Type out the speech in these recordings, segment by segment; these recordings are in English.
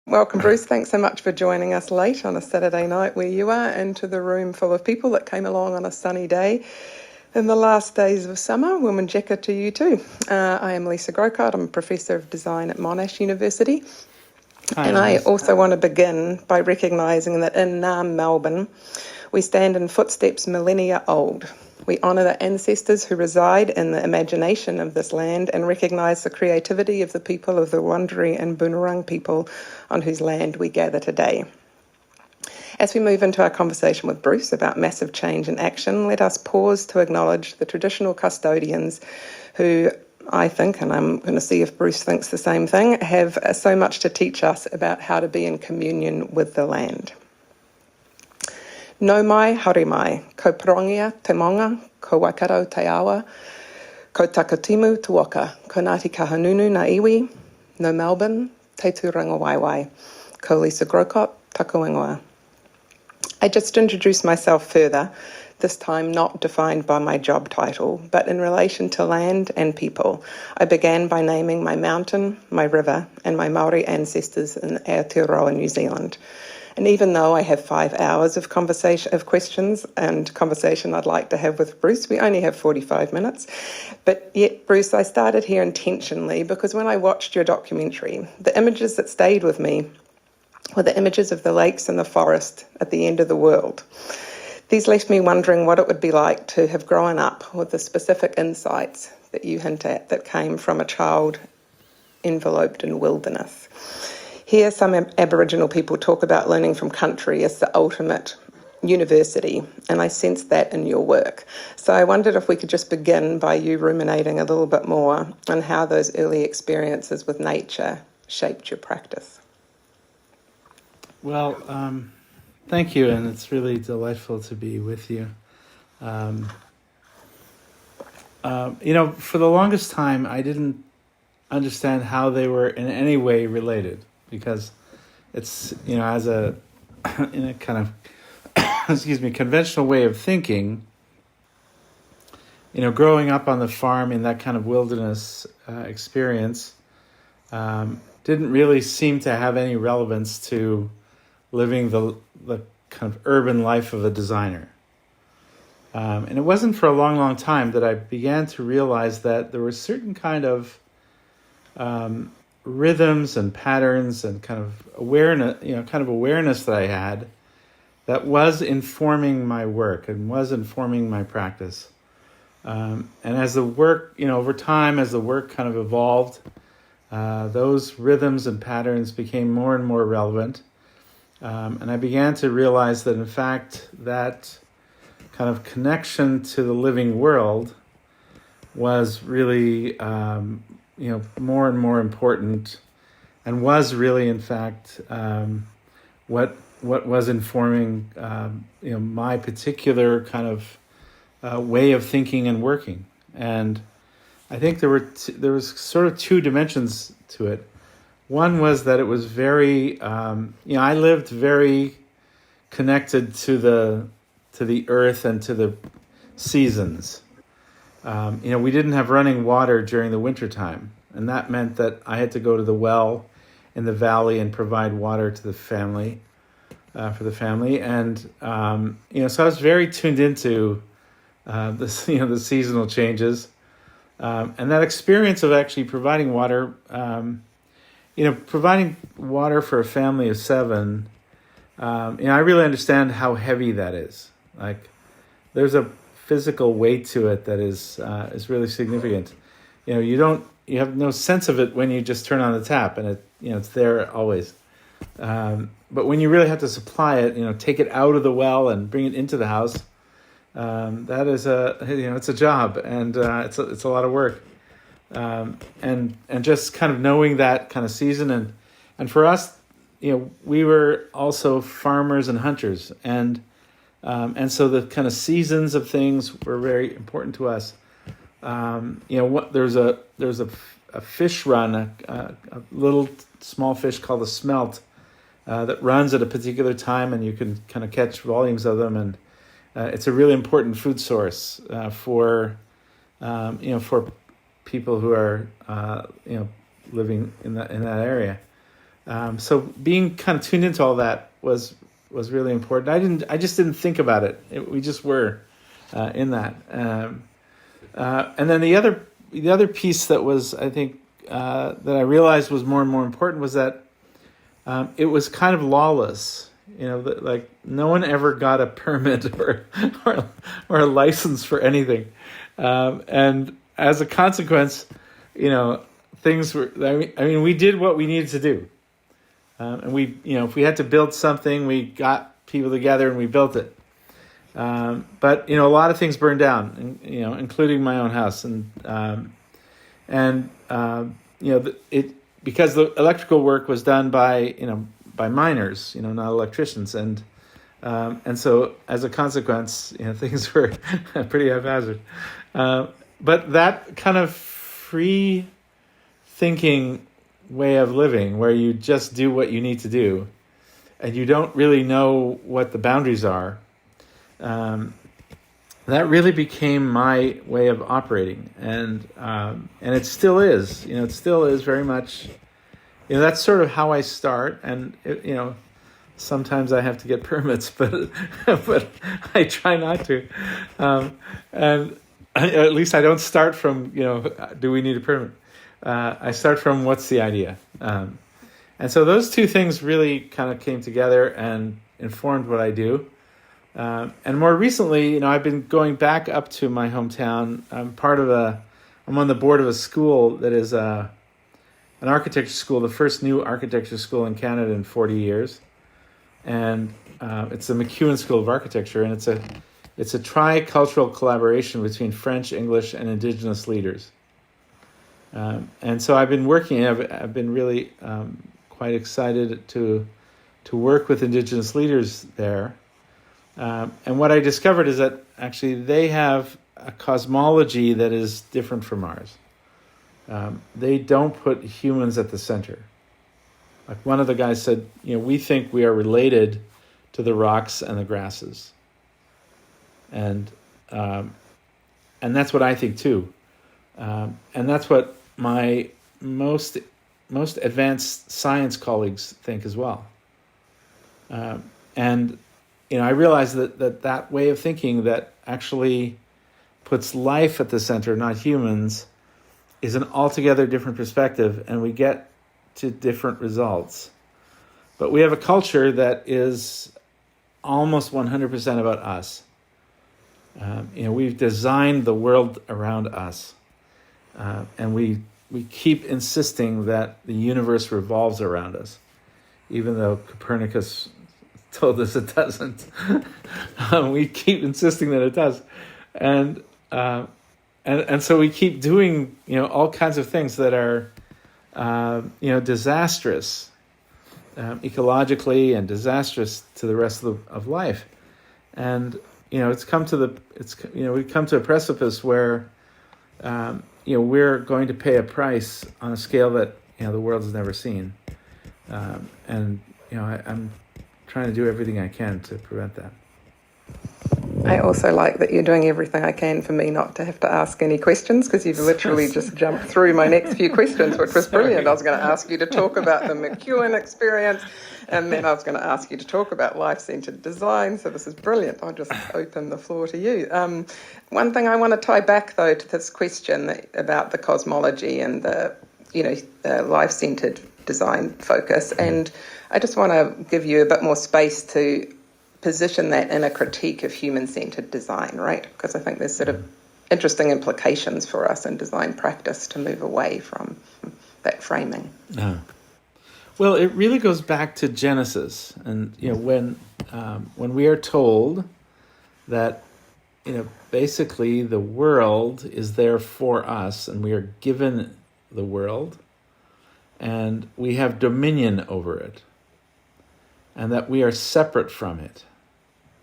Welcome, Bruce. Thanks so much for joining us late on a Saturday night where you are, and to the room full of people that came along on a sunny day in the last days of summer. Womanjeka to you too. I am Lisa Grocott. I'm a Professor of Design at Monash University. Hi, And I also want to begin by recognising that in Melbourne, we stand in footsteps millennia old. We honour the ancestors who reside in the imagination of this land and recognise the creativity of the people of the Wurundjeri and Boonwurrung people on whose land we gather today. As we move into our conversation with Bruce about massive change and action, let us pause to acknowledge the traditional custodians who, I think, and I'm going to see if Bruce thinks the same thing, have so much to teach us about how to be in communion with the land. No mai, haere mai, ko prongia te monga, ko waikaro te awa, ko takatimu te waka, ko Ngāti Kahanunu na iwi, no Melbourne, te tūranga waiwai, ko Lisa Grocott, taku ingoa. I just introduced myself further, this time not defined by my job title, but in relation to land and people. I began by naming my mountain, my river, and my Māori ancestors in Aotearoa, New Zealand. And even though I have 5 hours of questions and conversation I'd like to have with Bruce, we only have 45 minutes. But yet, Bruce, I started here intentionally because when I watched your documentary, the images that stayed with me were the images of the lakes and the forest at the end of the world. These left me wondering what it would be like to have grown up with the specific insights that you hint at that came from a child enveloped in wilderness. Here, some Aboriginal people talk about learning from country as the ultimate university, and I sense that in your work. So I wondered if we could just begin by you ruminating a little bit more on how those early experiences with nature shaped your practice. Well, thank you, and it's really delightful to be with you. For the longest time, I didn't understand how they were in any way related, because it's, as in a kind of, conventional way of thinking, growing up on the farm in that kind of wilderness experience didn't really seem to have any relevance to living the kind of urban life of a designer. And it wasn't for a long, long time that I began to realize that there were certain kind of rhythms and patterns and kind of awareness that I had that was informing my work and was informing my practice. And as the work, over time, as the work kind of evolved, those rhythms and patterns became more and more relevant. And I began to realize that, in fact, that kind of connection to the living world was really, more and more important, and was really, in fact, what was informing, my particular kind of way of thinking and working. And I think there was sort of two dimensions to it. One was that it was very, I lived very connected to the earth and to the seasons. We didn't have running water during the wintertime, and that meant that I had to go to the well in the valley and provide water to the family, for the family. And, so I was very tuned into the seasonal changes. And that experience of actually providing water, providing water for a family of 7, I really understand how heavy that is. Like, there's a physical weight to it that is really significant. You have no sense of it when you just turn on the tap and it's there always. But when you really have to supply it, take it out of the well and bring it into the house, that is it's a job, and it's a lot of work. And just kind of knowing that kind of season, and for us, we were also farmers and hunters, and so the kind of seasons of things were very important to us. There's a fish run, a little small fish called a smelt, that runs at a particular time, and you can kind of catch volumes of them, and it's a really important food source for people who are living in that area. So being kind of tuned into all that was really important. I just didn't think about it. We just were in that. And then the other piece that was, I think, that I realized was more and more important was that it was kind of lawless. Like no one ever got a permit or a license for anything, and as a consequence, things were. I mean, we did what we needed to do, and if we had to build something, we got people together and we built it. But a lot of things burned down, including my own house, because the electrical work was done by miners, not electricians, and so as a consequence, things were pretty haphazard. But that kind of free thinking way of living, where you just do what you need to do, and you don't really know what the boundaries are, that really became my way of operating, and it still is. It still is very much. That's sort of how I start, and sometimes I have to get permits, but I try not to, and at least I don't start from do we need a permit? I start from what's the idea, and so those two things really kind of came together and informed what I do. And more recently, I've been going back up to my hometown. I'm on the board of a school that is an architecture school, the first new architecture school in Canada in 40 years. And it's the MacEwan School of Architecture, and it's a tri-cultural collaboration between French, English, and Indigenous leaders. And so I've been really quite excited to work with Indigenous leaders there. And what I discovered is that actually they have a cosmology that is different from ours. They don't put humans at the center. Like one of the guys said, we think we are related to the rocks and the grasses. And that's what I think too. And that's what my most advanced science colleagues think as well. And I realized that way of thinking that actually puts life at the center, not humans, is an altogether different perspective, and we get to different results. But we have a culture that is almost 100% about us. We've designed the world around us, and we keep insisting that the universe revolves around us, even though Copernicus told us it doesn't. We keep insisting that it does, and so we keep doing all kinds of things that are disastrous ecologically and disastrous to the rest of life, and we've come to a precipice where we're going to pay a price on a scale that the world has never seen, and I'm trying to do everything I can to prevent that. I also like that you're doing everything I can for me not to have to ask any questions, because you've literally just jumped through my next few questions, which was brilliant. I was going to ask you to talk about the MacEwan experience, and then I was going to ask you to talk about life-centered design. So this is brilliant. I'll just open the floor to you. One thing I want to tie back, though, to this question about the cosmology and the life-centered design focus, and I just want to give you a bit more space to position that in a critique of human-centered design, right? Because I think there's sort of interesting implications for us in design practice to move away from that framing. Well, it really goes back to Genesis, and when we are told that basically the world is there for us, and we are given the world, and we have dominion over it, and that we are separate from it,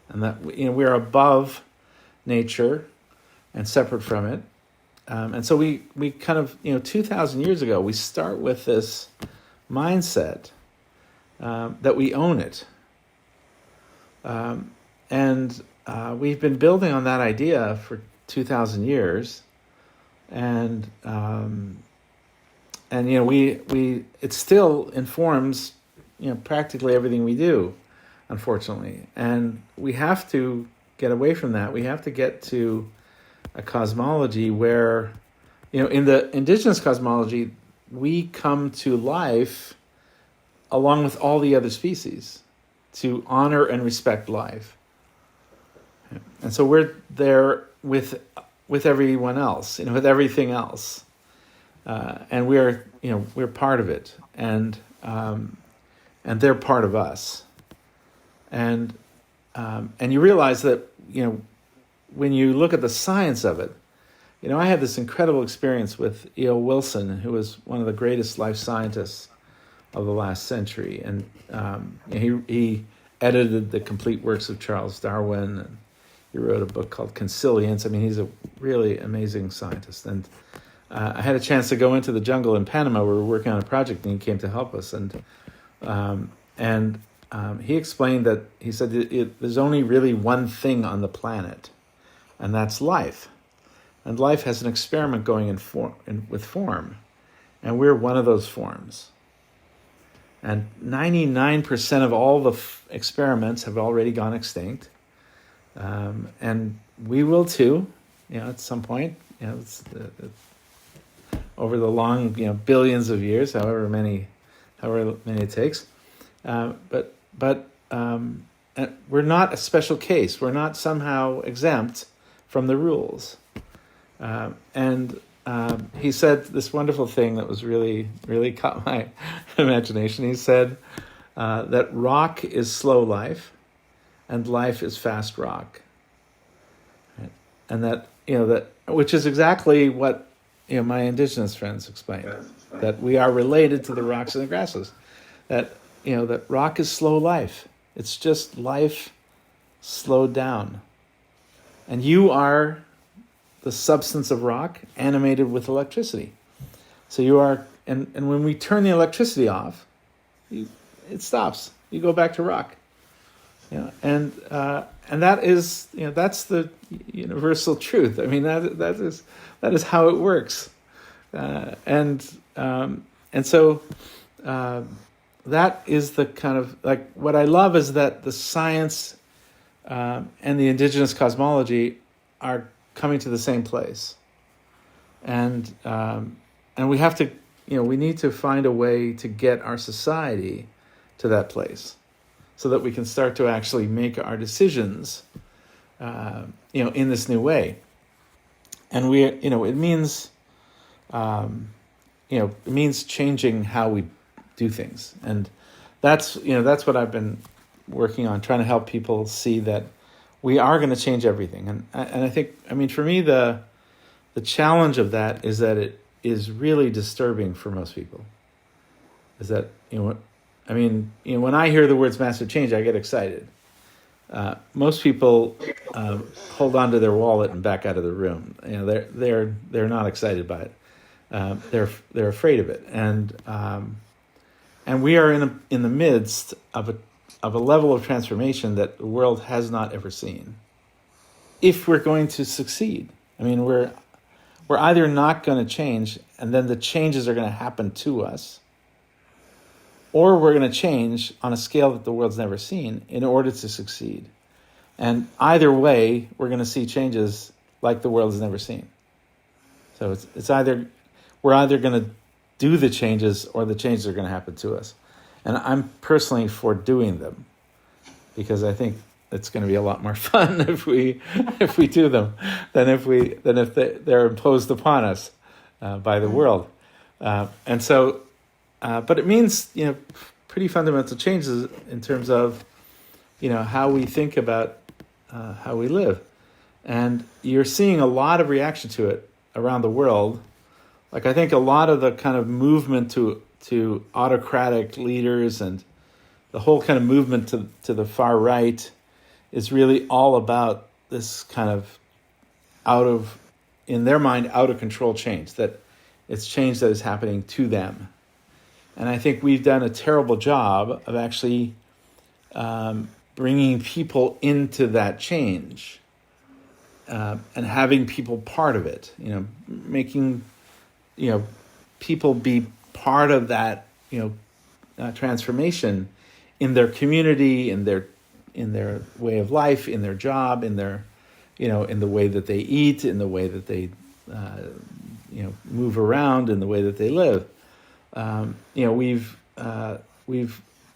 and that we are above nature and separate from it. And so we kind of, 2,000 years ago, we start with this mindset that we own it. And we've been building on that idea for 2,000 years. And and it still informs practically everything we do, unfortunately. And we have to get away from that. We have to get to a cosmology where, in the indigenous cosmology, we come to life along with all the other species to honor and respect life. And so we're there with everyone else, with everything else. And we're part of it, and they're part of us. And you realize that, when you look at the science of it, I had this incredible experience with E.O. Wilson, who was one of the greatest life scientists of the last century. And he edited the complete works of Charles Darwin, and he wrote a book called Consilience. I mean, he's a really amazing scientist. And I had a chance to go into the jungle in Panama where we were working on a project, and he came to help us. And he explained that, he said, there's only really one thing on the planet, and that's life. And life has an experiment going with form, and we're one of those forms. And 99% of all the experiments have already gone extinct, and we will too, at some point. Over the long, billions of years, however many it takes. But we're not a special case. We're not somehow exempt from the rules. And he said this wonderful thing that was really, really caught my imagination. He said that rock is slow life, and life is fast rock. Right? And that which is exactly what my indigenous friends explained. That we are related to the rocks and the grasses. That that rock is slow life. It's just life slowed down. And you are the substance of rock animated with electricity. So you are, and when we turn the electricity off, it stops. You go back to rock. And that is, that's the universal truth. I mean, that is how it works. And so that is the kind of, like, what I love is that the science and the indigenous cosmology are coming to the same place. And we have to, we need to find a way to get our society to that place so that we can start to actually make our decisions, in this new way. And it means, it means changing how we do things. And that's what I've been working on, trying to help people see that we are going to change everything. And I think, for me, the challenge of that is that it is really disturbing for most people. Is that, when I hear the words massive change, I get excited. Most people hold on to their wallet and back out of the room. They're not excited by it. They're afraid of it. And we are in the midst of a level of transformation that the world has not ever seen. If we're going to succeed, we're either not going to change, and then the changes are going to happen to us, or we're going to change on a scale that the world's never seen in order to succeed. And either way, we're going to see changes like the world has never seen. So it's we're either going to do the changes, or the changes are going to happen to us. And I'm personally for doing them, because I think it's going to be a lot more fun if we do them than if they're imposed upon us by the world. And so, but it means pretty fundamental changes in terms of how we think about how we live. And you're seeing a lot of reaction to it around the world. Like, I think a lot of the kind of movement to autocratic leaders and the whole kind of movement to the far right is really all about this kind of in their mind, out of control change, that it's change that is happening to them. And I think we've done a terrible job of actually bringing people into that change and having people part of it, making people be part of that, transformation in their community, in their way of life, in their job, in their, in the way that they eat, in the way that they, move around, in the way that they live.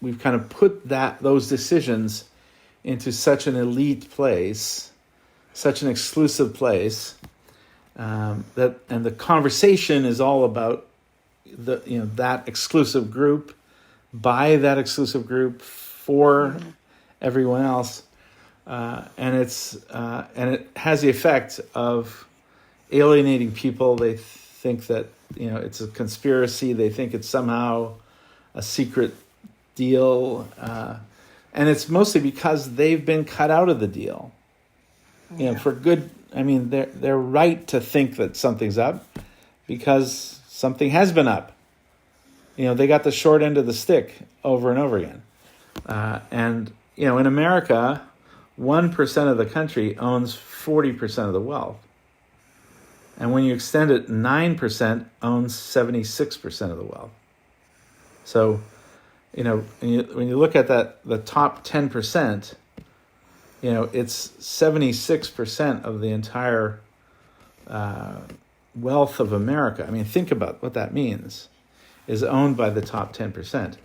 We've kind of put those decisions into such an elite place, such an exclusive place, and the conversation is all about that exclusive group, by that exclusive group, for everyone else, and it has the effect of alienating people. They think that it's a conspiracy. They think it's somehow a secret deal, and it's mostly because they've been cut out of the deal. For good. I mean, they're right to think that something's up because something has been up. They got the short end of the stick over and over again. And in America, 1% of the country owns 40% of the wealth. And when you extend it, 9% owns 76% of the wealth. So, when you look at the top 10%, it's 76% of the entire wealth of America. I mean, think about what that means, is owned by the top 10%.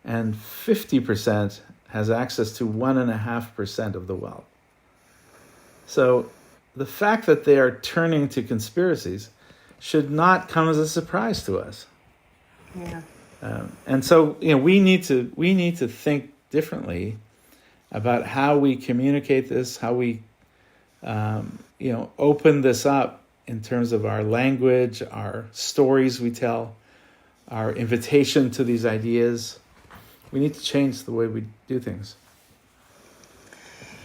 And 50% has access to 1.5% of the wealth. So the fact that they are turning to conspiracies should not come as a surprise to us. Yeah. And so, we need to think differently about how we communicate this, how we, open this up in terms of our language, our stories we tell, our invitation to these ideas. We need to change the way we do things.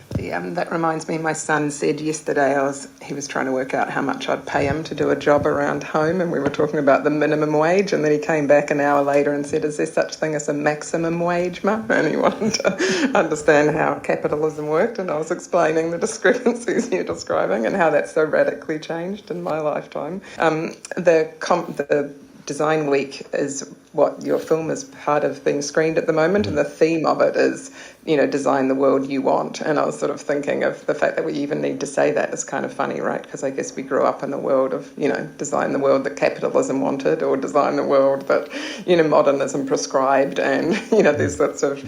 That reminds me, my son said yesterday he was trying to work out how much I'd pay him to do a job around home, and we were talking about the minimum wage, and then he came back an hour later and said, is there such thing as a maximum wage, Mum? And he wanted to understand how capitalism worked, and I was explaining the discrepancies you're describing and how that's so radically changed in my lifetime. The Design Week is what your film is part of being screened at the moment, and the theme of it is, design the world you want. And I was sort of thinking of the fact that we even need to say that is kind of funny, right? Because I guess we grew up in the world of, design the world that capitalism wanted, or design the world that, modernism prescribed, and, there's sorts of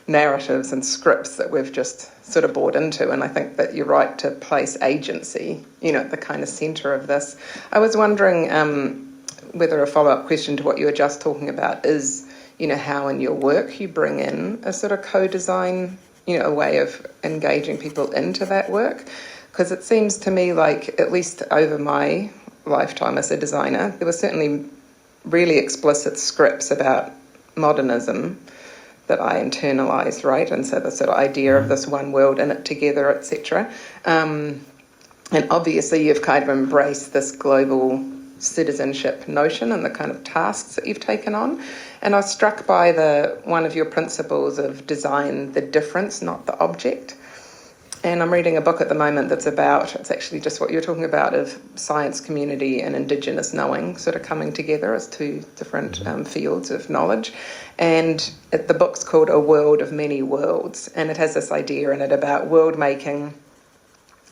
narratives and scripts that we've just sort of bought into. And I think that you're right to place agency, at the kind of centre of this. I was wondering whether a follow-up question to what you were just talking about is, how in your work you bring in a sort of co-design, a way of engaging people into that work. Because it seems to me like, at least over my lifetime as a designer, there were certainly really explicit scripts about modernism that I internalised, right? And so the sort of idea of this one world in it together, etc. And obviously you've kind of embraced this global citizenship notion and the kind of tasks that you've taken on. And I was struck by one of your principles of design the difference, not the object. And I'm reading a book at the moment that's it's actually just what you're talking about, of science community and Indigenous knowing sort of coming together as two different fields of knowledge. And the book's called A World of Many Worlds, and it has this idea in it about world making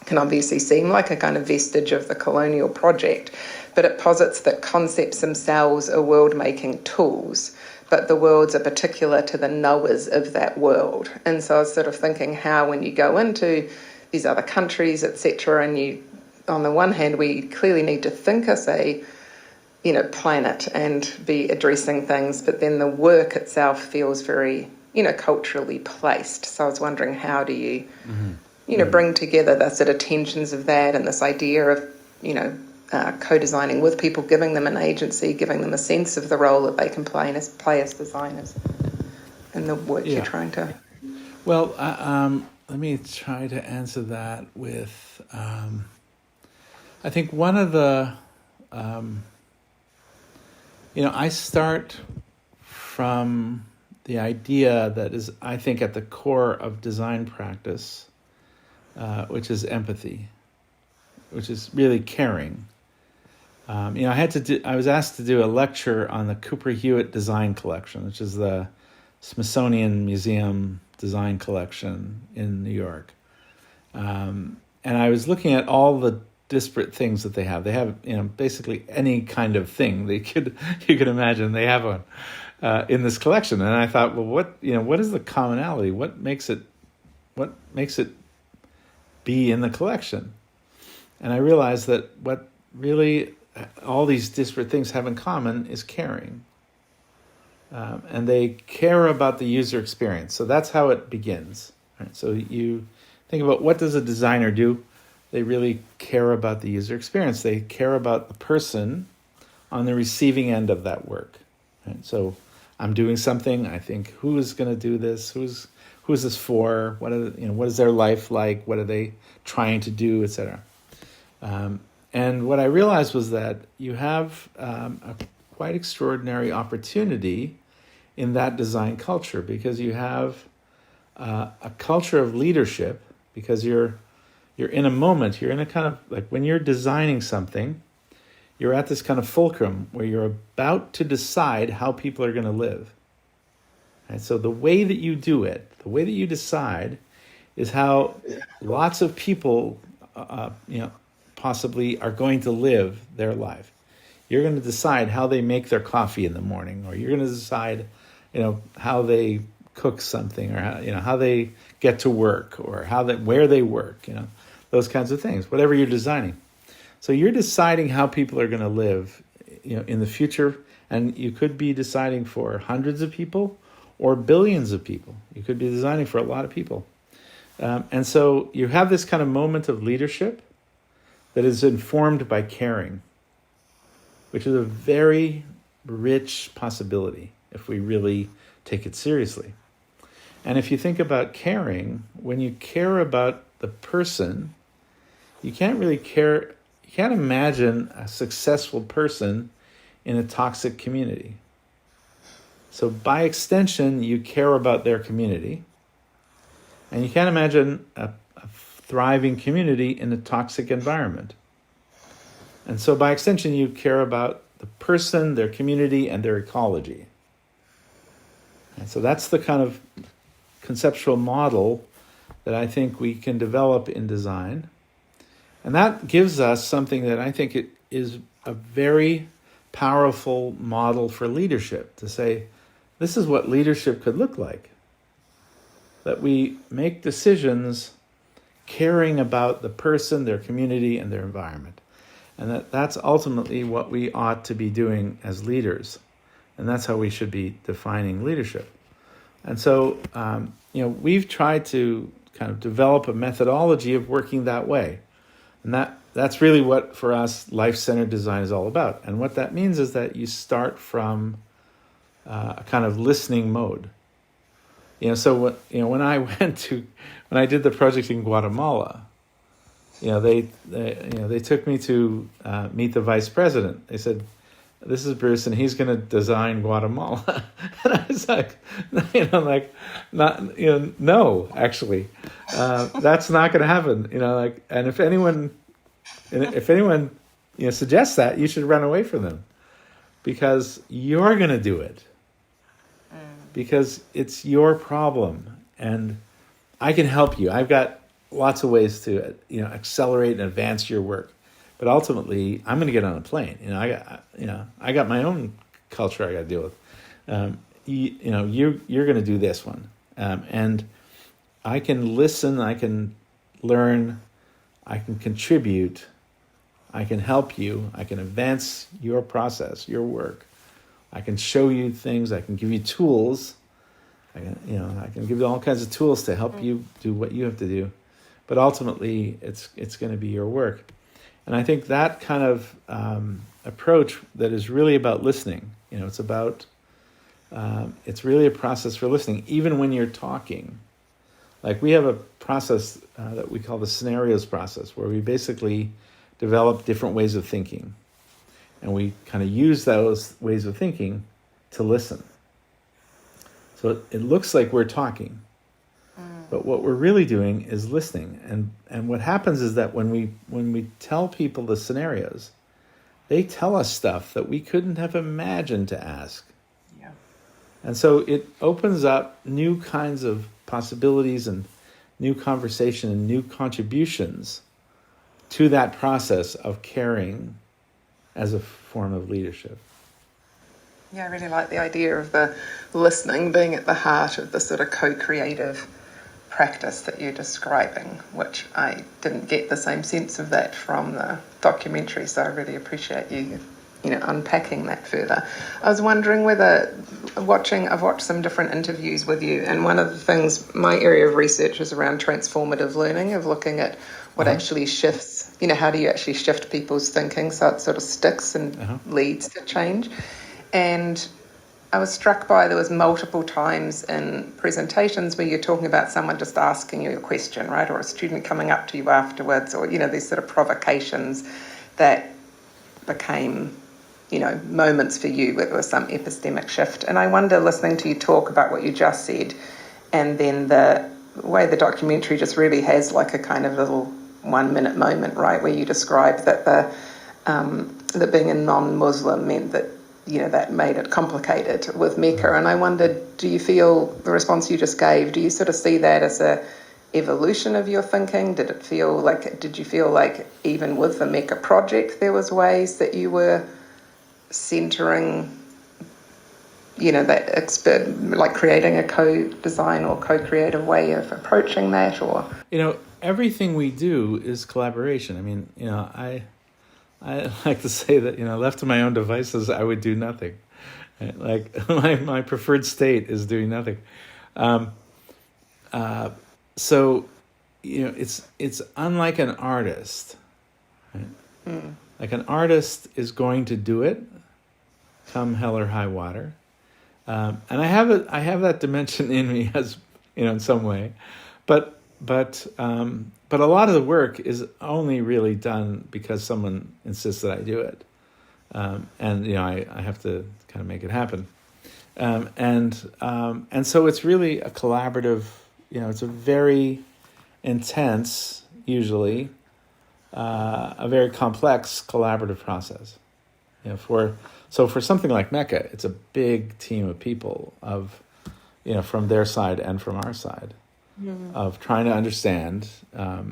can obviously seem like a kind of vestige of the colonial project, but it posits that concepts themselves are world-making tools, but the worlds are particular to the knowers of that world. And so I was sort of thinking how when you go into these other countries, etc., and you, on the one hand, we clearly need to think as a, planet and be addressing things, but then the work itself feels very, culturally placed. So I was wondering, how do you, bring together the sort of tensions of that and this idea of, co-designing with people, giving them an agency, giving them a sense of the role that they can play as designers in the work you're trying to... Well, let me try to answer that with... I think one of the... I start from the idea that is, I think, at the core of design practice, which is empathy, which is really caring. I was asked to do a lecture on the Cooper Hewitt Design Collection, which is the Smithsonian Museum Design Collection in New York. And I was looking at all the disparate things that they have. They have, basically any kind of thing you could imagine. They have one in this collection, and I thought, well, what is the commonality? What makes it be in the collection? And I realized that what really all these disparate things have in common is caring. And they care about the user experience. So that's how it begins. Right? So you think about, what does a designer do? They really care about the user experience. They care about the person on the receiving end of that work. Right? So I'm doing something. I think, who is going to do this? Who is this for? What is their life like? What are they trying to do, etc. And what I realized was that you have a quite extraordinary opportunity in that design culture, because you have a culture of leadership, because you're in a moment, you're in a kind of, like, when you're designing something, you're at this kind of fulcrum where you're about to decide how people are going to live. And so the way that you do it, the way that you decide, is how lots of people, possibly are going to live their life. You're going to decide how they make their coffee in the morning, or you're going to decide, how they cook something, or how they get to work, or where they work, those kinds of things, whatever you're designing. So you're deciding how people are going to live, in the future, and you could be deciding for hundreds of people or billions of people. You could be designing for a lot of people. And so you have this kind of moment of leadership that is informed by caring, which is a very rich possibility if we really take it seriously. And if you think about caring, when you care about the person, you can't imagine a successful person in a toxic community. So by extension, you care about their community, and you can't imagine a thriving community in a toxic environment. And so by extension, you care about the person, their community, and their ecology. And so that's the kind of conceptual model that I think we can develop in design. And that gives us something that I think it is a very powerful model for leadership, to say, this is what leadership could look like. That we make decisions caring about the person, their community, and their environment. And that's ultimately what we ought to be doing as leaders. And that's how we should be defining leadership. And so, we've tried to kind of develop a methodology of working that way. And that's really what, for us, life-centered design is all about. And what that means is that you start from a kind of listening mode. So when I did the project in Guatemala, they took me to meet the vice president. They said, "This is Bruce, and he's going to design Guatemala." And I was like, no, actually, that's not going to happen. And if anyone suggests that, you should run away from them, because you're going to do it. Because it's your problem, and I can help you. I've got lots of ways to accelerate and advance your work, but ultimately I'm going to get on a plane. I got my own culture I got to deal with. You're going to do this one, and I can listen. I can learn. I can contribute. I can help you. I can advance your process, your work. I can show you things. I can give you tools. I can give you all kinds of tools to help you do what you have to do. But ultimately, it's going to be your work. And I think that kind of approach that is really about listening. It's about it's really a process for listening, even when you're talking. Like, we have a process that we call the scenarios process, where we basically develop different ways of thinking. And we kind of use those ways of thinking to listen. So it looks like we're talking, but what we're really doing is listening. And what happens is that when we tell people the scenarios, they tell us stuff that we couldn't have imagined to ask. Yeah. And so it opens up new kinds of possibilities and new conversation and new contributions to that process of caring as a form of leadership. Yeah, I really like the idea of the listening being at the heart of the sort of co-creative practice that you're describing, which I didn't get the same sense of that from the documentary, so I really appreciate you unpacking that further. I was wondering whether I've watched some different interviews with you, and one of the things, my area of research is around transformative learning, of looking at what actually shifts, how do you actually shift people's thinking so it sort of sticks and leads to change. And I was struck by there was multiple times in presentations where you're talking about someone just asking you a question, right, or a student coming up to you afterwards, or these sort of provocations that became moments for you where there was some epistemic shift. And I wonder, listening to you talk about what you just said, and then the way the documentary just really has like a kind of little 1 minute moment, right, where you describe that that being a non-Muslim meant that that made it complicated with Mecca. And I wondered, do you feel the response you just gave, do you sort of see that as a evolution of your thinking? Did you feel like even with the Mecca project there was ways that you were centering that expert, like creating a co-design or co-creative way of approaching that? Or everything we do is collaboration. I mean, I like to say that, left to my own devices, I would do nothing. Right? Like my preferred state is doing nothing. So, it's unlike an artist. Right? Like an artist is going to do it, come hell or high water. And I have that dimension in me as, in some way, but a lot of the work is only really done because someone insists that I do it. And I have to kind of make it happen. And so it's really a collaborative, it's a very intense, usually, a very complex collaborative process. For something like Mecca, it's a big team of people from their side and from our side, of trying to understand, how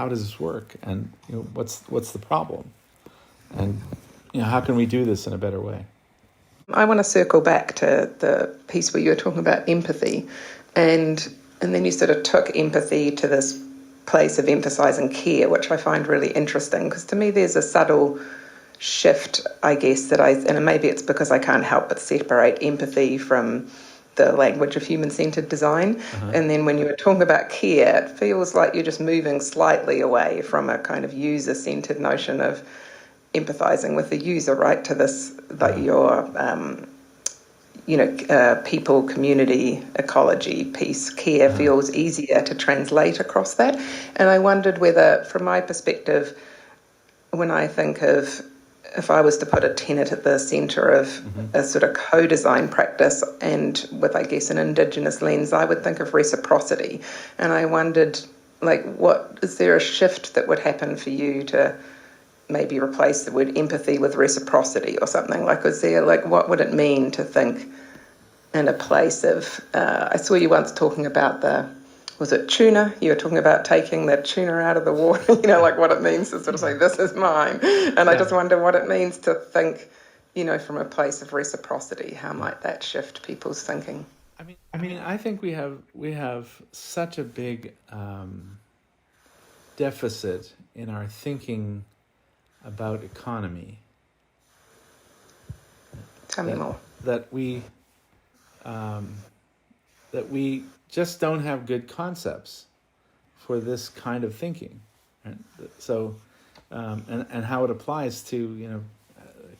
does this work, and what's the problem, and how can we do this in a better way. I want to circle back to the piece where you were talking about empathy, and then you sort of took empathy to this place of emphasising care, which I find really interesting, because to me there's a subtle shift, I guess, and maybe it's because I can't help but separate empathy from the language of human-centred design. And then when you were talking about care, it feels like you're just moving slightly away from a kind of user-centred notion of empathising with the user, right, to this, that your people, community, ecology piece, care feels easier to translate across that. And I wondered whether, from my perspective, when I think of, if I was to put a tenet at the centre of a sort of co-design practice, and with, I guess, an Indigenous lens, I would think of reciprocity. And I wondered, what is there a shift that would happen for you to maybe replace the word empathy with reciprocity or something? Is there, what would it mean to think in a place of, I saw you once talking about was it tuna? You were talking about taking the tuna out of the water, what it means to sort of say, this is mine. And I just wonder what it means to think, from a place of reciprocity. How might that shift people's thinking? I think we have such a big deficit in our thinking about economy. Tell me more. That we just don't have good concepts for this kind of thinking, right? So, and how it applies to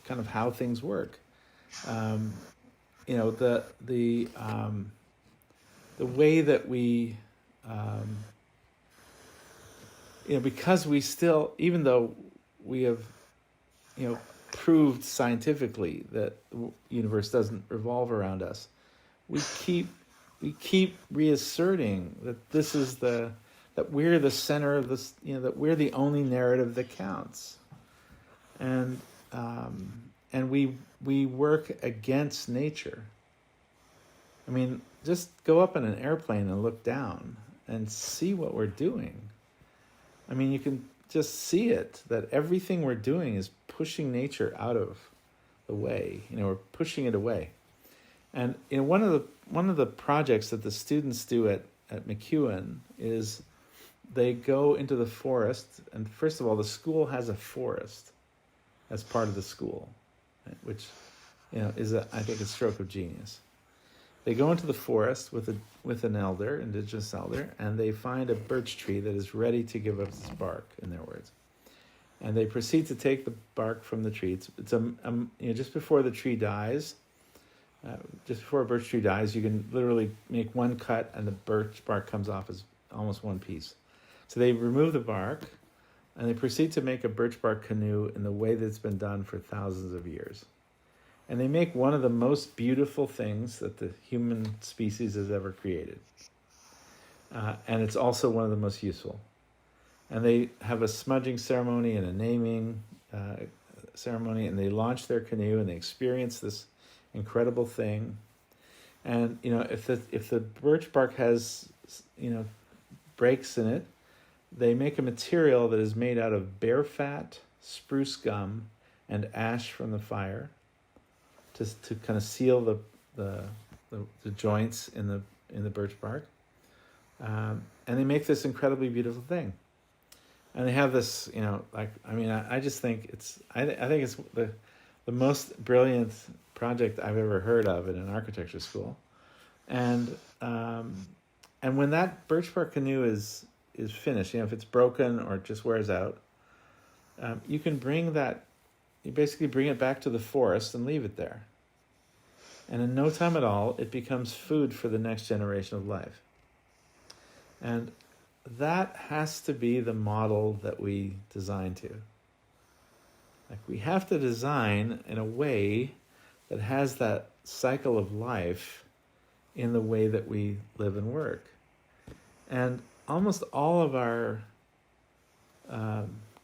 kind of how things work. The way that we, because we still, even though we have, proved scientifically that the universe doesn't revolve around us, we keep reasserting that this is that we're the center of this, that we're the only narrative that counts. and we work against nature. I mean, just go up in an airplane and look down and see what we're doing. I mean, you can just see it, that everything we're doing is pushing nature out of the way. We're pushing it away. And one of the projects that the students do at McEwen is they go into the forest, and first of all, the school has a forest as part of the school, which is I think a stroke of genius. They go into the forest with an elder, indigenous elder, and they find a birch tree that is ready to give up its bark, in their words. And they proceed to take the bark from the tree. It's just before the tree dies, just before a birch tree dies, you can literally make one cut and the birch bark comes off as almost one piece. So they remove the bark and they proceed to make a birch bark canoe in the way that's been done for thousands of years. And they make one of the most beautiful things that the human species has ever created. And it's also one of the most useful. And they have a smudging ceremony and a naming ceremony, and they launch their canoe and they experience this incredible thing. And if the birch bark has breaks in it, they make a material that is made out of bear fat, spruce gum, and ash from the fire, just to kind of seal the joints in the birch bark, and they make this incredibly beautiful thing. And they have this, I just think I think it's the most brilliant project I've ever heard of in an architecture school. And when that birch bark canoe is finished, if it's broken or it just wears out, you can you basically bring it back to the forest and leave it there. And in no time at all, it becomes food for the next generation of life. And that has to be the model that we design to. Like, we have to design in a way that has that cycle of life in the way that we live and work. And almost all of our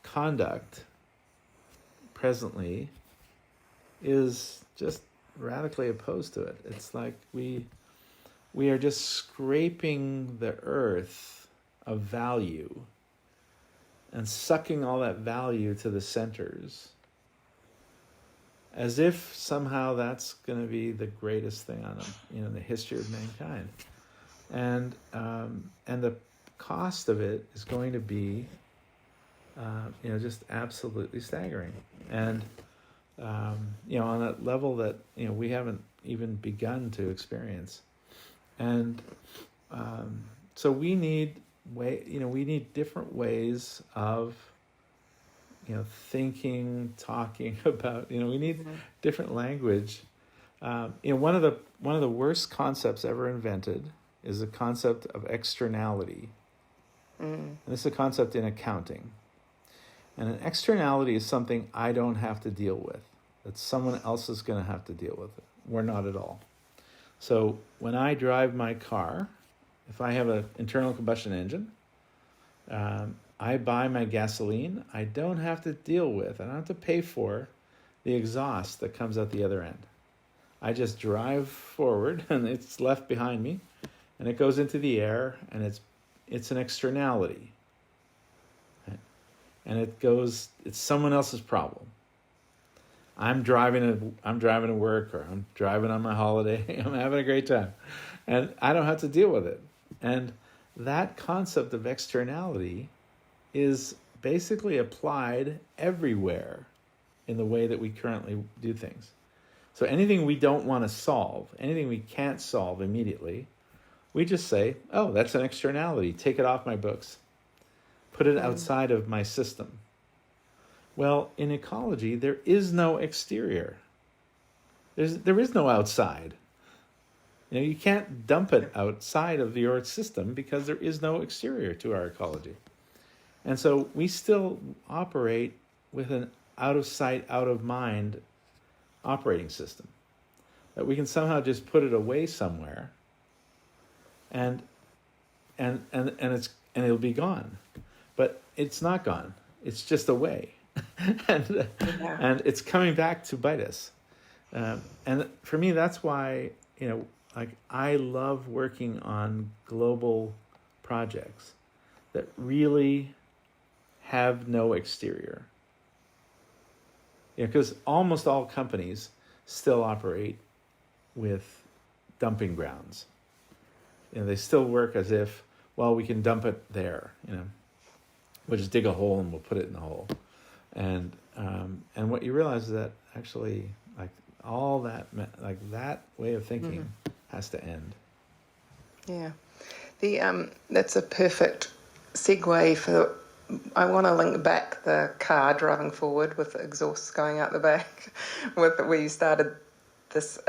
conduct presently is just radically opposed to it. It's like we are just scraping the earth of value and sucking all that value to the centers, as if somehow that's going to be the greatest thing on the history of mankind. And the cost of it is going to be just absolutely staggering. And on a level that we haven't even begun to experience. And so we need different ways of thinking, talking about, we need different language. One of the worst concepts ever invented is the concept of externality. And this is a concept in accounting. And an externality is something I don't have to deal with, that someone else is going to have to deal with it. We're not at all. So when I drive my car, if I have an internal combustion engine, I buy my gasoline, I don't have to deal with, I don't have to pay for the exhaust that comes out the other end. I just drive forward and it's left behind me and it goes into the air, and it's an externality. And it's someone else's problem. I'm driving to work, or I'm driving on my holiday. I'm having a great time, and I don't have to deal with it. And that concept of externality is basically applied everywhere in the way that we currently do things. So anything we don't want to solve, anything we can't solve immediately, we just say, oh, that's an externality. Take it off my books. Put it outside of my system. Well, in ecology, there is no exterior. There is no outside. You can't dump it outside of your system because there is no exterior to our ecology. And so we still operate with an out of sight, out of mind operating system. That we can somehow just put it away somewhere and it'll be gone. But it's not gone. It's just away. and Yeah. and it's coming back to bite us. And for me, that's why, like, I love working on global projects that really have no exterior. Because almost all companies still operate with dumping grounds. They still work as if, well, we can dump it there. We'll just dig a hole and we'll put it in the hole. And what you realize is that actually, like, all that, like, that way of thinking has to end. Yeah. That's a perfect segue for. I want to link back the car driving forward with the exhaust going out the back, with where you started this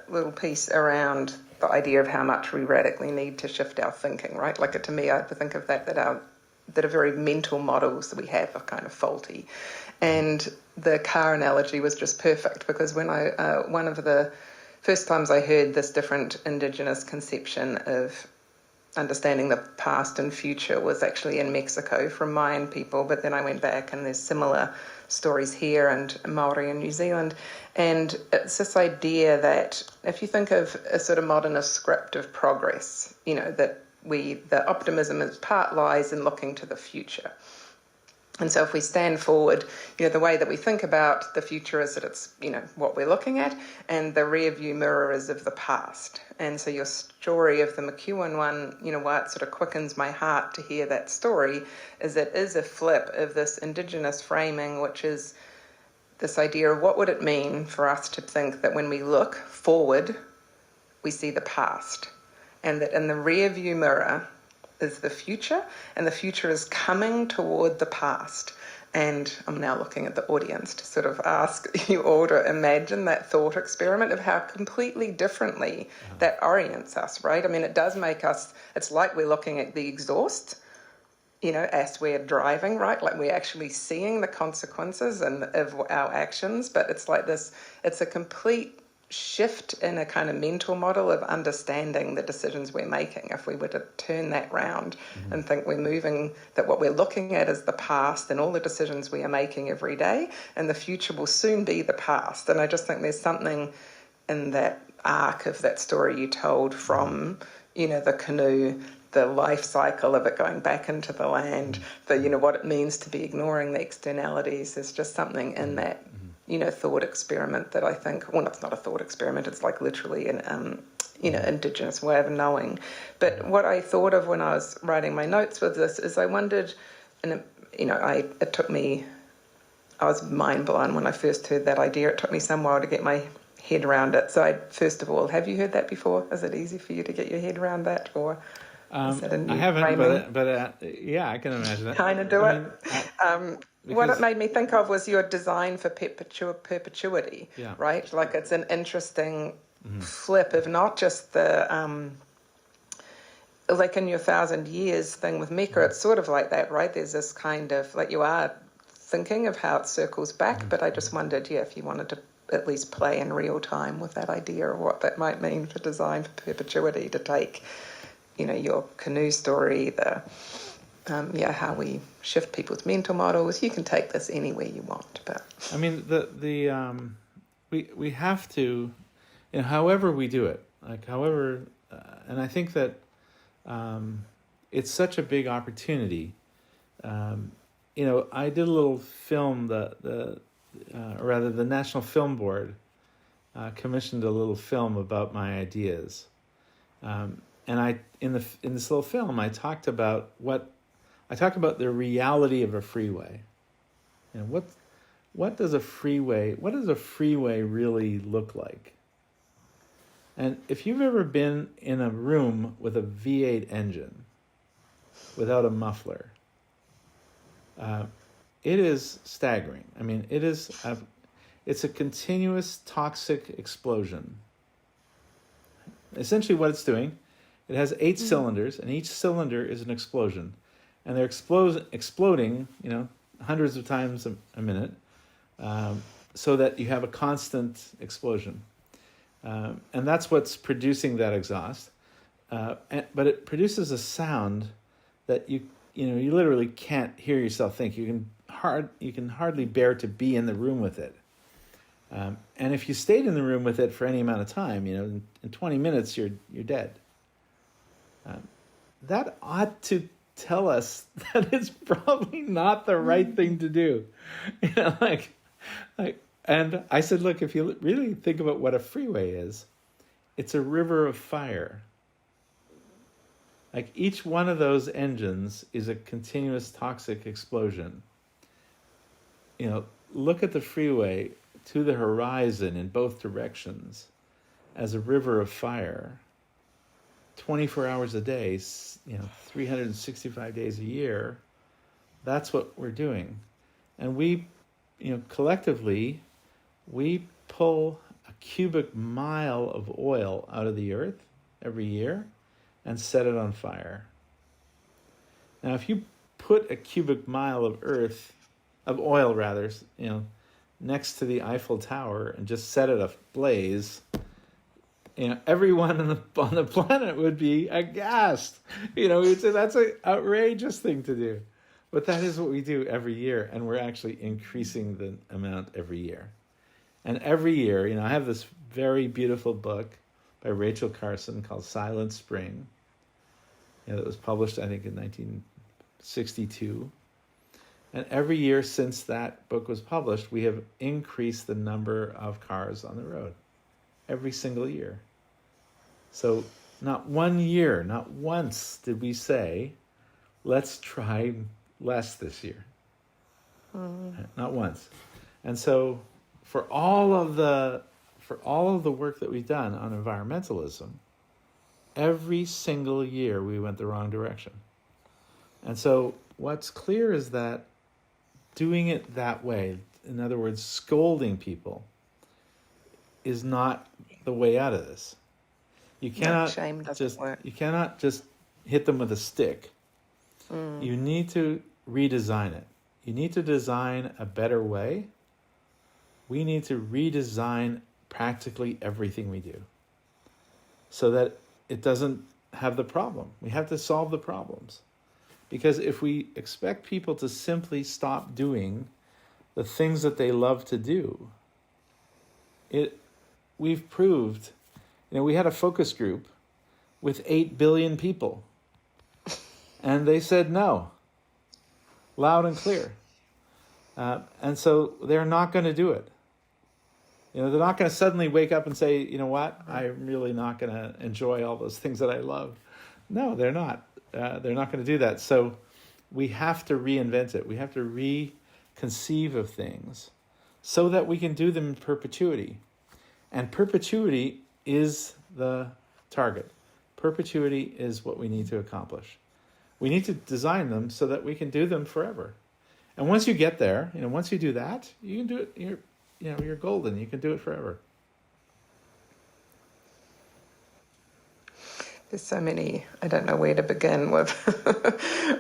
little piece around the idea of how much we radically need to shift our thinking, right? Like, to me, I think of that our very mental models that we have are kind of faulty. And the car analogy was just perfect, because when one of the first times I heard this different Indigenous conception of understanding the past and future was actually in Mexico from Mayan people, but then I went back and there's similar stories here and Maori in New Zealand. And it's this idea that if you think of a sort of modernist script of progress, that the optimism is part lies in looking to the future. And so if we stand forward, the way that we think about the future is that it's, what we're looking at, and the rear view mirror is of the past. And so your story of the McEwen one, why it sort of quickens my heart to hear that story, is it is a flip of this Indigenous framing, which is this idea of what would it mean for us to think that when we look forward, we see the past. And that in the rear view mirror is the future, and the future is coming toward the past. And I'm now looking at the audience to sort of ask you all to imagine that thought experiment of how completely differently that orients us, right? I mean, it does make us, it's like we're looking at the exhaust, as we're driving, right? Like we're actually seeing the consequences of our actions, but it's like this, it's a complete shift in a kind of mental model of understanding the decisions we're making. If we were to turn that round and think we're moving, that what we're looking at is the past and all the decisions we are making every day, and the future will soon be the past. And I just think there's something in that arc of that story you told from, the canoe, the life cycle of it going back into the land, what it means to be ignoring the externalities. There's just something in that thought experiment that I think, well, it's not a thought experiment, it's like literally an, Indigenous way of knowing. But what I thought of when I was writing my notes with this is I wondered, and, it took me, I was mind blown when I first heard that idea. It took me some while to get my head around it. So first of all, have you heard that before? Is it easy for you to get your head around that, or is that a new I haven't, framing? but yeah, I can imagine that. Kind of do it. What it made me think of was your design for perpetuity, right? Like, it's an interesting flip of not just the, like in your 1,000 years thing with Mecca, it's sort of like that, right? There's this kind of, like, you are thinking of how it circles back, but I just wondered, if you wanted to at least play in real time with that idea of what that might mean for design for perpetuity, to take, your canoe story, how we shift people's mental models. You can take this anywhere you want, but I mean, we have to, however we do it, like, however, and I think that it's such a big opportunity. I did a little film, the National Film Board commissioned a little film about my ideas, and in this little film I talked about the reality of a freeway. What does a freeway really look like? And if you've ever been in a room with a V8 engine without a muffler, it is staggering. I mean, it's a continuous toxic explosion. Essentially what it's doing, it has 8 cylinders, and each cylinder is an explosion. And they're exploding, hundreds of times a minute, so that you have a constant explosion. And that's what's producing that exhaust. But it produces a sound that you literally can't hear yourself think. You can can hardly bear to be in the room with it. And if you stayed in the room with it for any amount of time, in 20 minutes you're dead. That ought to tell us that it's probably not the right thing to do. And I said, look, if you really think about what a freeway is, it's a river of fire. Like each one of those engines is a continuous toxic explosion. Look at the freeway to the horizon in both directions as a river of fire. 24 hours a day, 365 days a year. That's what we're doing. And we, collectively, we pull a cubic mile of oil out of the earth every year and set it on fire. Now, if you put a cubic mile of oil, next to the Eiffel Tower and just set it ablaze, everyone on the planet would be aghast. We'd say that's an outrageous thing to do. But that is what we do every year, and we're actually increasing the amount every year. And every year, I have this very beautiful book by Rachel Carson called Silent Spring, that was published, I think, in 1962. And every year since that book was published, we have increased the number of cars on the road. Every single year. So not one year, not once did we say, let's try less this year. Not once. And so for all of the work that we've done on environmentalism, every single year we went the wrong direction. And so what's clear is that doing it that way, in other words, scolding people, is not the way out of this. You cannot just hit them with a stick. You need to redesign it. You need to design a better way. We need to redesign practically everything we do so that it doesn't have the problem. We have to solve the problems. Because if we expect people to simply stop doing the things that they love to do, we've proved, we had a focus group with 8 billion people. And they said no, loud and clear. And so they're not going to do it. They're not going to suddenly wake up and say, you know what, I'm really not going to enjoy all those things that I love. No, they're not. They're not going to do that. So we have to reinvent it. We have to reconceive of things so that we can do them in perpetuity. And perpetuity is the target. Perpetuity is what we need to accomplish. We need to design them so that we can do them forever. And once you get there, once you do that, you can do it. You're golden. You can do it forever. There's so many, I don't know where to begin with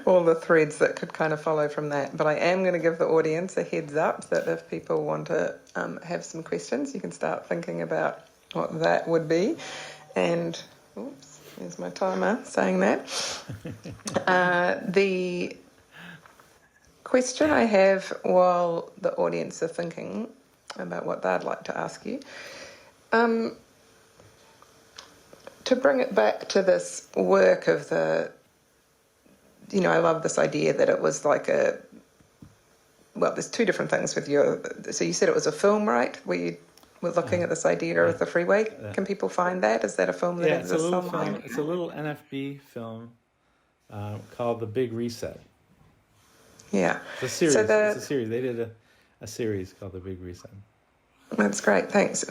all the threads that could kind of follow from that. But I am going to give the audience a heads up that if people want to have some questions, you can start thinking about what that would be. And, oops, there's my timer saying that. The question I have while the audience are thinking about what they'd like to ask you, to bring it back to this work of I love this idea that it was like there's two different things with so you said it was a film, right? Where you were looking at this idea of the freeway. Can people find that? Is that a film that exists online? It's a little NFB film called The Big Reset. Yeah. It's a series. It's a series. They did a series called The Big Reset. That's great, thanks.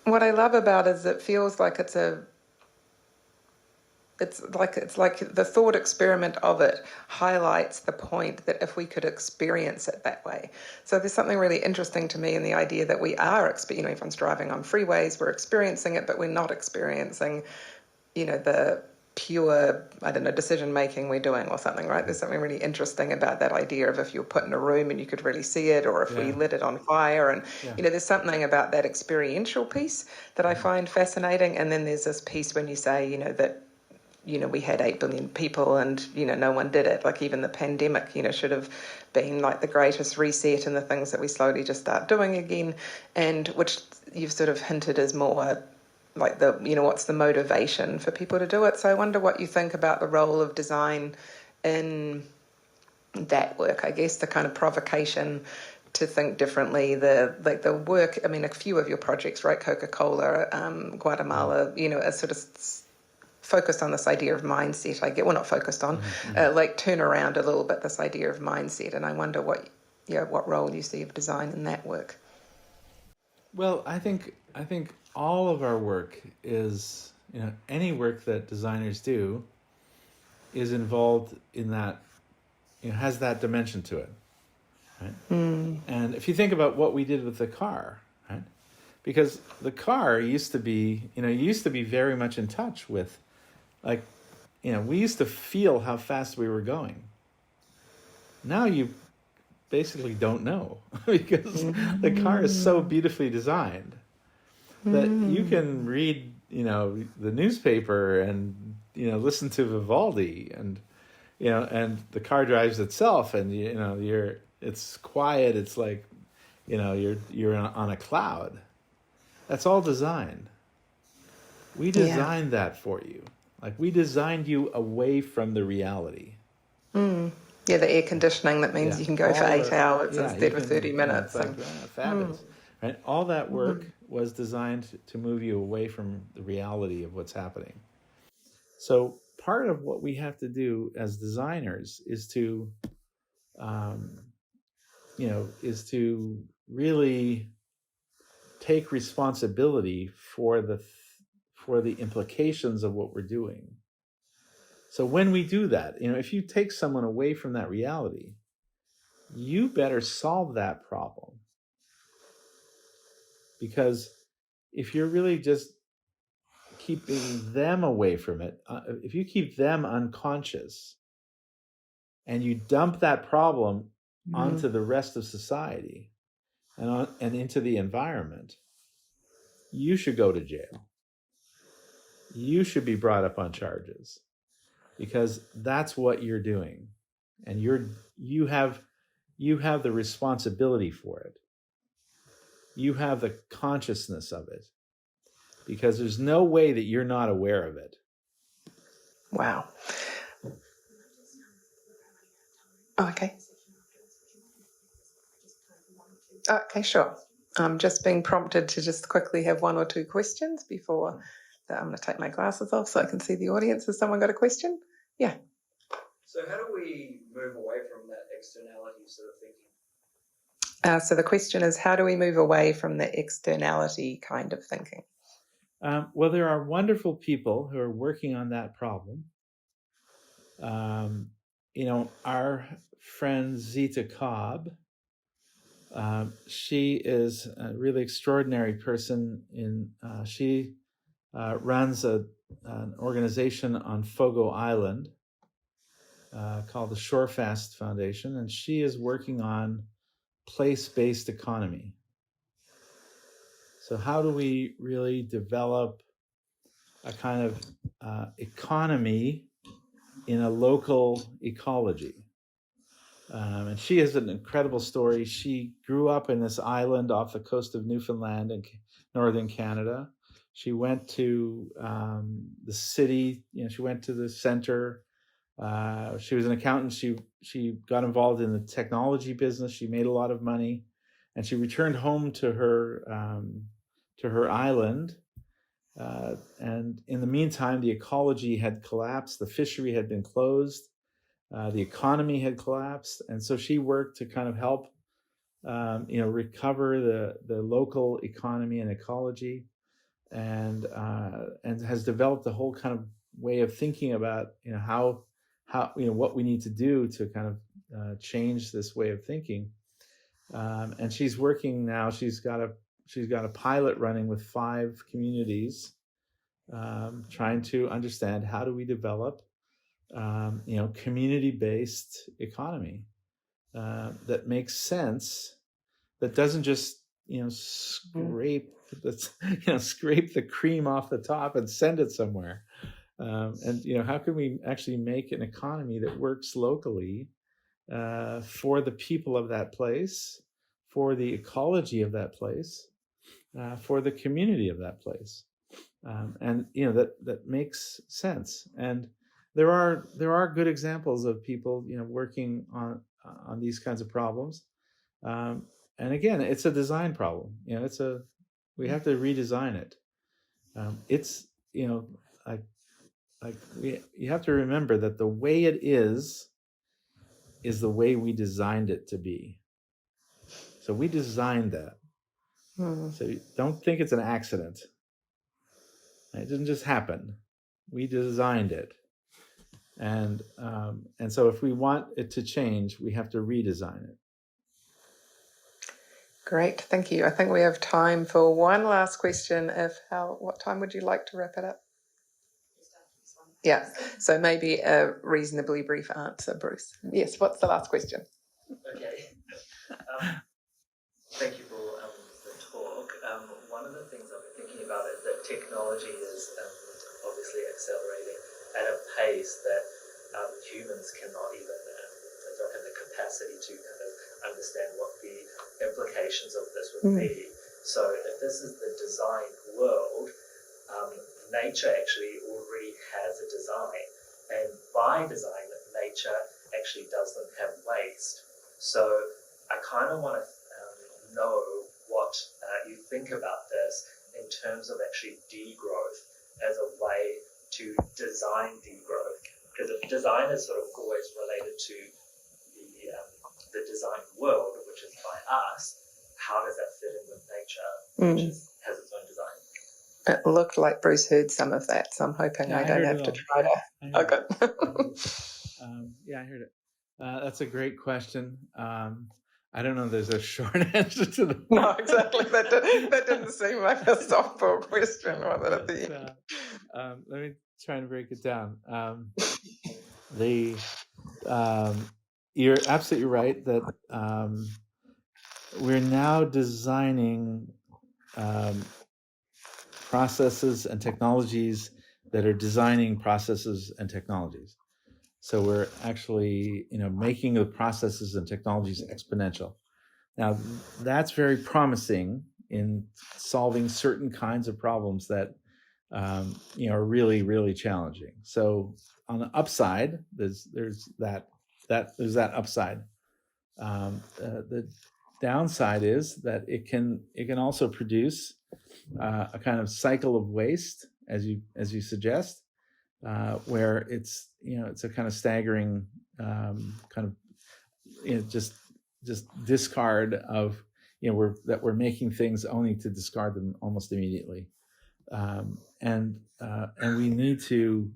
What I love about it is it feels like it's like the thought experiment of it highlights the point that if we could experience it that way. So there's something really interesting to me in the idea that we are, everyone's driving on freeways, we're experiencing it, but we're not experiencing, the pure, decision making we're doing or something, right? There's something really interesting about that idea of if you're put in a room and you could really see it, or if we lit it on fire, and there's something about that experiential piece that I find fascinating. And then there's this piece when you say, that we had 8 billion people and, no one did it. Like even the pandemic, should have been like the greatest reset and the things that we slowly just start doing again, and which you've sort of hinted is more like what's the motivation for people to do it. So I wonder what you think about the role of design in that work, I guess, the kind of provocation to think differently, the work. I mean, a few of your projects, right? Coca-Cola, Guatemala, are sort of focused on this idea of mindset. Not focused on, like turn around a little bit this idea of mindset. And I wonder what role you see of design in that work. Well, I think all of our work is, any work that designers do is involved in that, has that dimension to it, right? And if you think about what we did with the car, right? Because the car used to be, very much in touch with, like, we used to feel how fast we were going. Now you basically don't know because the car is so beautifully designed that you can read, the newspaper and, listen to Vivaldi and, and the car drives itself and, it's quiet. It's like, you're on a cloud. That's all designed. We designed that for you. Like we designed you away from the reality. Yeah, the air conditioning, that means you can go for 8 hours instead of 30 minutes. Fabulous. Right? All that work was designed to move you away from the reality of what's happening. So part of what we have to do as designers is to, is to really take responsibility for the implications of what we're doing. So when we do that, if you take someone away from that reality, you better solve that problem. Because if you're really just keeping them away from it, if you keep them unconscious and you dump that problem onto the rest of society and into the environment, you should go to jail. You should be brought up on charges because that's what you're doing. And you have the responsibility for it. You have the consciousness of it because there's no way that you're not aware of it. Wow. Oh, okay. Okay, sure. I'm just being prompted to just quickly have one or two questions before I'm going to take my glasses off so I can see the audience. Has someone got a question? Yeah. So how do we move away from that externality sort of thinking? So the question is, how do we move away from the externality kind of thinking? Well, there are wonderful people who are working on that problem. Our friend Zita Cobb, she is a really extraordinary person. She runs an organization on Fogo Island called the Shorefast Foundation, and she is working on place-based economy. So how do we really develop a kind of economy in a local ecology? And she has an incredible story. She grew up in this island off the coast of Newfoundland in northern Canada. She went to the city, she went to the center. She was an accountant. She got involved in the technology business. She made a lot of money, and she returned home to her island. And in the meantime, the ecology had collapsed. The fishery had been closed. The economy had collapsed, and so she worked to kind of help, recover the local economy and ecology, and has developed a whole kind of way of thinking about how what we need to do to kind of change this way of thinking. And she's working now. She's got a pilot running with 5 communities, trying to understand how do we develop community-based economy that makes sense, that doesn't just scrape the cream off the top and send it somewhere, And how can we actually make an economy that works locally for the people of that place, for the ecology of that place, for the community of that place, and that makes sense. And there are good examples of people working on these kinds of problems. And again, it's a design problem. We have to redesign it. It's you have to remember that the way it is the way we designed it to be. So we designed that. So don't think it's an accident. It didn't just happen. We designed it. And so if we want it to change, we have to redesign it. Great, thank you. I think we have time for one last question. What time would you like to wrap it up? Yeah, so maybe a reasonably brief answer, Bruce. Yes, what's the last question? Okay. Thank you for the talk. One of the things I've been thinking about is that technology is obviously accelerating at a pace that humans cannot even, don't have the capacity to kind of understand what the implications of this would be. So if this is the design world, nature actually already has a design, and by design, nature actually doesn't have waste. So I kind of want to know what you think about this in terms of actually degrowth as a way to design degrowth, because if design is sort of always related to the design world, which is by us, how does that fit in with nature, which has its own design? It looked like Bruce heard some of that, so I'm hoping I don't have to try to. Okay. I heard it. That's a great question. I don't know. There's a short answer to that. No, exactly. That didn't seem like a softball question, was it? At the end? Let me try and break it down. You're absolutely right that we're now designing processes and technologies that are designing processes and technologies. So we're actually, making the processes and technologies exponential. Now, that's very promising in solving certain kinds of problems that, are really, really challenging. So on the upside, there's that upside. The downside is that it can also produce a kind of cycle of waste, as you suggest, where it's a kind of staggering kind of just discard of we're making things only to discard them almost immediately, and we need to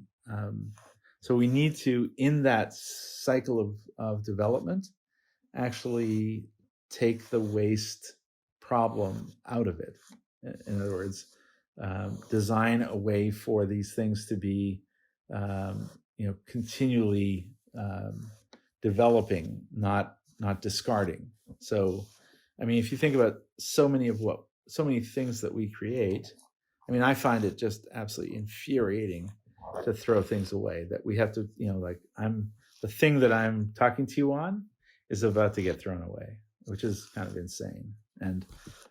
in that cycle of development actually take the waste problem out of it. In other words, design a way for these things to be continually developing, not discarding. So, if you think about so many things that we create, I find it just absolutely infuriating to throw things away, that we have to, the thing that I'm talking to you on is about to get thrown away, which is kind of insane.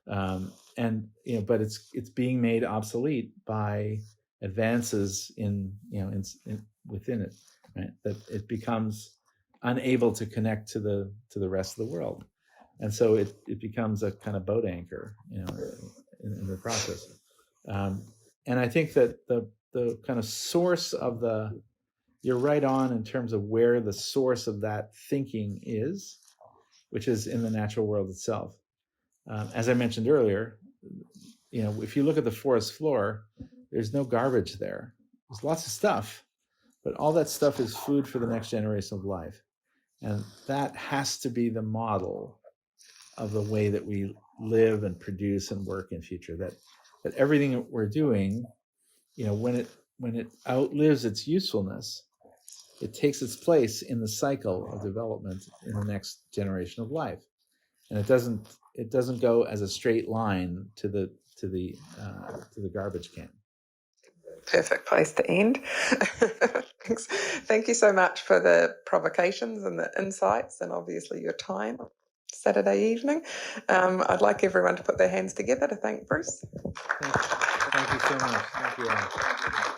But it's being made obsolete by advances in within it, right? That it becomes unable to connect to the rest of the world, and so it becomes a kind of boat anchor, in the process. And I think that the kind of source of you're right on in terms of where the source of that thinking is, which is in the natural world itself. As I mentioned earlier, if you look at the forest floor, there's no garbage there. There's lots of stuff, but all that stuff is food for the next generation of life. And that has to be the model of the way that we live and produce and work in future. That everything that we're doing, when it outlives its usefulness, it takes its place in the cycle of development in the next generation of life. And it doesn't go as a straight line to the garbage can. Perfect place to end. Thanks. Thank you so much for the provocations and the insights and obviously your time Saturday evening. I'd like everyone to put their hands together to thank Bruce. Thank you so much. Thank you all.